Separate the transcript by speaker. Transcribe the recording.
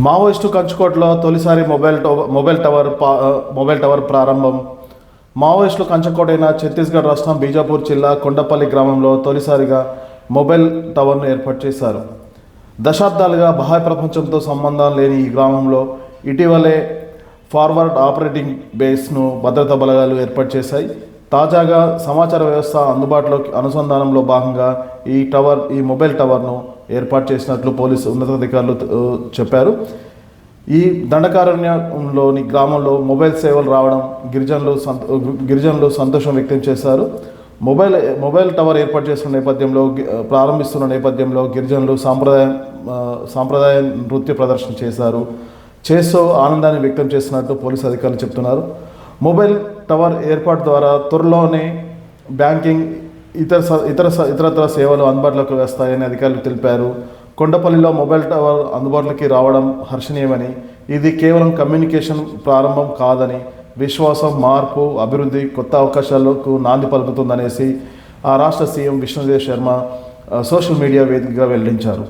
Speaker 1: Maoist కంచుకోటలో తొలిసారి mobile tower ప్రారంభం. మావోయిస్టులు కంచుకోటైన ఛత్తీస్గఢ్ రాష్ట్రం బీజాపూర్ జిల్లా కొండపల్లి గ్రామంలో తొలిసారిగా మొబైల్ టవర్ను ఏర్పాటు చేశారు. దశాబ్దాలుగా బాహ్య ప్రపంచంతో సంబంధం లేని ఈ గ్రామంలో ఇటీవలే ఫార్వర్డ్ ఆపరేటింగ్ బేస్ను భద్రతా బలగాలు ఏర్పాటు చేశాయి. తాజాగా సమాచార వ్యవస్థ అనుసంధానంలో భాగంగా ఈ మొబైల్ టవర్ను ఏర్పాటు చేసినట్లు పోలీసు ఉన్నతాధికారులు చెప్పారు. ఈ దండకారణ్యంలోని గ్రామంలో మొబైల్ సేవలు రావడం గిరిజనులు సంతోషం వ్యక్తం చేశారు. మొబైల్ టవర్ ఏర్పాటు ప్రారంభిస్తున్న నేపథ్యంలో గిరిజనులు సాంప్రదాయ నృత్య ప్రదర్శన చేస్తూ ఆనందాన్ని వ్యక్తం చేస్తున్నట్టు పోలీసు అధికారులు చెప్తున్నారు. మొబైల్ టవర్ ఏర్పాటు ద్వారా త్వరలోనే బ్యాంకింగ్ ఇతరత్ర సేవలు అందుబాటులోకి వస్తాయని అధికారులు తెలిపారు. కొండపల్లిలో మొబైల్ టవర్ అందుబాటులోకి రావడం హర్షణీయమని, ఇది కేవలం కమ్యూనికేషన్ ప్రారంభం కాదని, విశ్వాసం, మార్పు, అభివృద్ధి, కొత్త అవకాశాలకు నాంది పలుకుతుందనేసి ఆ రాష్ట్ర CM Vishnudev Sharma social media వేదికగా వెల్లడించారు.